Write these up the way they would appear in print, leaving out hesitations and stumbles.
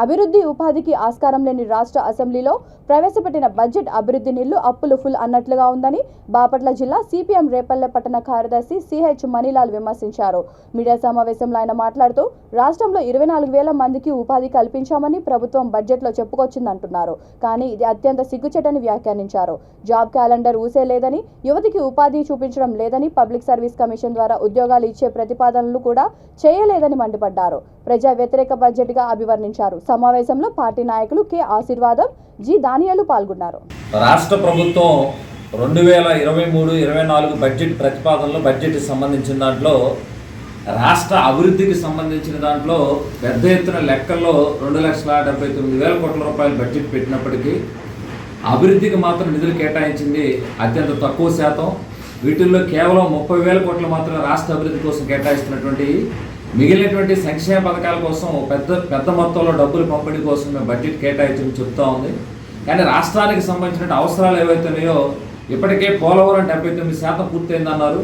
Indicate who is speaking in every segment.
Speaker 1: అభివృద్ధి ఉపాధికి ఆస్కారం లేని రాష్ట్ర అసెంబ్లీలో ప్రవేశపెట్టిన బడ్జెట్ అభివృద్ధి నిల్లు అప్పులు ఫుల్ అన్నట్లుగా ఉందని బాపట్ల జిల్లా సిపిఎం రేపల్లె పట్టణ కార్యదర్శి సిహెచ్ మణిలాల్ విమర్శించారు. మీడియా సమావేశంలో ఆయన మాట్లాడుతూ రాష్ట్రంలో 24,000 మందికి ఉపాధి కల్పించామని ప్రభుత్వం బడ్జెట్లో చెప్పుకొచ్చిందంటున్నారు. కానీ ఇది అత్యంత సిగ్గుచేటని వ్యాఖ్యానించారు. జాబ్ క్యాలెండర్ ఊసే లేదని, యువతికి ఉపాధి చూపించడం లేదని, పబ్లిక్ సర్వీస్ కమిషన్ ద్వారా ఉద్యోగాలు ఇచ్చే ప్రతిపాదనలు కూడా చేయలేదని మండిపడ్డారు. ప్రజా వ్యతిరేక బడ్జెట్ గా అభివర్ణించారు. సమావేశంలో పార్టీ నాయకులు కె ఆశీర్వాదం, జి దానియాలు పాల్గొన్నారు.
Speaker 2: రాష్ట్ర ప్రభుత్వం 2023-24 బడ్జెట్ ప్రతిపాదనలో బడ్జెట్కి సంబంధించిన దాంట్లో రాష్ట్ర అభివృద్ధికి సంబంధించిన దాంట్లో పెద్ద ఎత్తున లెక్కల్లో 2,79,000 కోట్ల రూపాయలు బడ్జెట్ పెట్టినప్పటికీ అభివృద్ధికి మాత్రం నిధులు కేటాయించింది అత్యంత తక్కువ శాతం. వీటిల్లో కేవలం 30,000 కోట్లు మాత్రమే రాష్ట్ర అభివృద్ధి కోసం కేటాయిస్తున్నటువంటి, మిగిలినటువంటి సంక్షేమ పథకాల కోసం పెద్ద మొత్తంలో డబ్బులు పంపిణీ కోసం మేము బడ్జెట్ కేటాయించని చెప్తా ఉంది. కానీ రాష్ట్రానికి సంబంధించిన అవసరాలు ఏవైతున్నాయో ఇప్పటికే పోలవరం 79% పూర్తయిందన్నారు.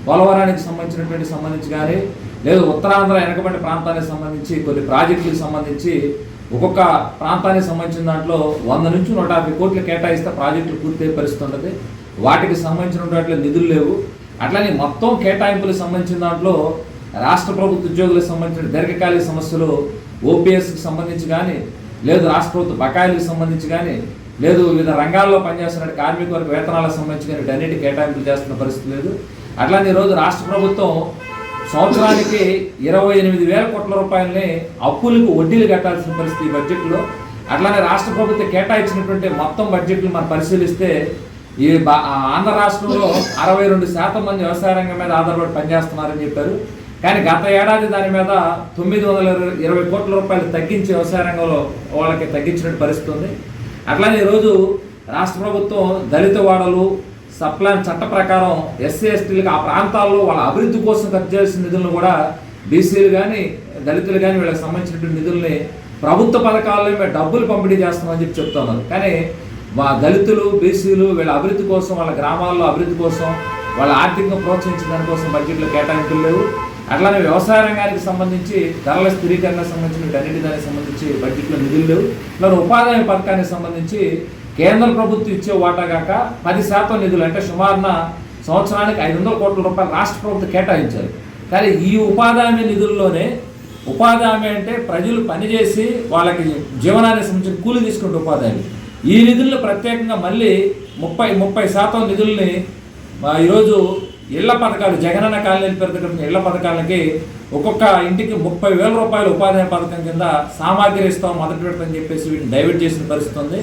Speaker 2: పోలవరానికి సంబంధించి కానీ లేదు ఉత్తరాంధ్ర వెనకబడిన ప్రాంతానికి సంబంధించి కొన్ని ప్రాజెక్టులకు సంబంధించి ఒక్కొక్క ప్రాంతానికి సంబంధించిన దాంట్లో 100 నుంచి 150 కోట్లు కేటాయిస్తే ప్రాజెక్టులు పూర్తయ్యే పరిస్థితి ఉంటుంది. వాటికి సంబంధించినటువంటి నిధులు లేవు. అట్లనే మొత్తం కేటాయింపులకు సంబంధించిన దాంట్లో రాష్ట్ర ప్రభుత్వ ఉద్యోగులకు సంబంధించిన దీర్ఘకాలిక సమస్యలు ఓపీఎస్కి సంబంధించి కానీ లేదు రాష్ట్ర ప్రభుత్వ బకాయిలకు సంబంధించి కానీ లేదు వివిధ రంగాల్లో పనిచేస్తున్న కార్మిక వర్గ వేతనాలకు సంబంధించి కానీ వీటన్నిటి కేటాయింపులు చేస్తున్న పరిస్థితి లేదు. అట్లానే ఈరోజు రాష్ట్ర ప్రభుత్వం సంవత్సరానికి 28,000 కోట్ల రూపాయలని అప్పులకు వడ్డీలు కట్టాల్సిన పరిస్థితి ఈ బడ్జెట్లో. అట్లానే రాష్ట్ర ప్రభుత్వం కేటాయించినటువంటి మొత్తం బడ్జెట్లు మనం పరిశీలిస్తే ఈ ఆంధ్ర రాష్ట్రంలో 62% మంది వ్యవసాయ రంగం మీద ఆధారపడి పనిచేస్తున్నారని చెప్పారు. కానీ గత ఏడాది దాని మీద 920 కోట్ల రూపాయలు తగ్గించి వ్యవసాయ రంగంలో వాళ్ళకి తగ్గించిన పరిస్థితి ఉంది. అట్లానే ఈరోజు రాష్ట్ర ప్రభుత్వం దళిత వాడలు సప్లాన్ చట్ట ప్రకారం ఎస్సీ ఎస్టీలకు ఆ ప్రాంతాల్లో వాళ్ళ అభివృద్ధి కోసం ఖర్చు చేసిన నిధులను కూడా బీసీలు కానీ దళితులు కానీ వీళ్ళకి సంబంధించినటువంటి నిధుల్ని ప్రభుత్వ పథకాల్లో మేము డబ్బులు పంపిణీ చేస్తామని చెప్తున్నారు. కానీ దళితులు బీసీలు వీళ్ళ అభివృద్ధి కోసం, వాళ్ళ గ్రామాల్లో అభివృద్ధి కోసం, వాళ్ళ ఆర్థికంగా ప్రోత్సహించిన దానికోసం బడ్జెట్లో కేటాయింపులు లేవు. అట్లానే వ్యవసాయ రంగానికి సంబంధించి ధరల స్థిరీకరణకు సంబంధించిన అన్నిటి దానికి సంబంధించి బడ్జెట్లో నిధులు లేవు. ఇలా ఉపాధి హామీ పథకానికి సంబంధించి కేంద్ర ప్రభుత్వం ఇచ్చే వాటా కాక 10% నిధులు అంటే సుమారున సంవత్సరానికి 500 కోట్ల రూపాయలు రాష్ట్ర ప్రభుత్వం కేటాయించారు. కానీ ఈ ఉపాధి హామీ నిధుల్లోనే ఉపాధి హామీ అంటే ప్రజలు పనిచేసి వాళ్ళకి జీవనానికి సంబంధించిన కూలి తీసుకుంటే ఉపాధి హామీ. ఈ నిధులను ప్రత్యేకంగా మళ్ళీ 30% నిధుల్ని ఈరోజు ఇళ్ల పథకాలు జగనన్న కాలనీ పెరుగుతున్న ఇళ్ల పథకాలకి ఒక్కొక్క ఇంటికి 30,000 రూపాయలు ఉపాధి పథకం కింద సామాగ్రి ఇస్తాం మొదటి పెడతామని చెప్పేసి వీటిని డైవర్ట్ చేసిన పరిస్థితి ఉంది.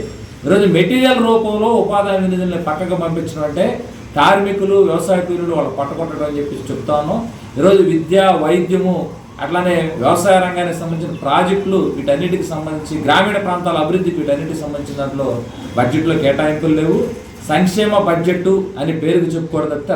Speaker 2: ఈరోజు మెటీరియల్ రూపంలో ఉపాధి హామీ నిధుల్ని పక్కకు పంపించడం అంటే కార్మికులు వ్యవసాయ కూలీలు వాళ్ళు పట్టుకొట్టడం అని చెప్పేసి చెప్తాను. ఈరోజు విద్య, వైద్యము అట్లానే వ్యవసాయ రంగానికి సంబంధించిన ప్రాజెక్టులు వీటన్నిటికి సంబంధించి గ్రామీణ ప్రాంతాల అభివృద్ధికి వీటన్నిటికి సంబంధించిన దాంట్లో బడ్జెట్లో కేటాయింపులు లేవు. సంక్షేమ బడ్జెట్ అని పేరుకు చెప్పుకోవడం తప్పితే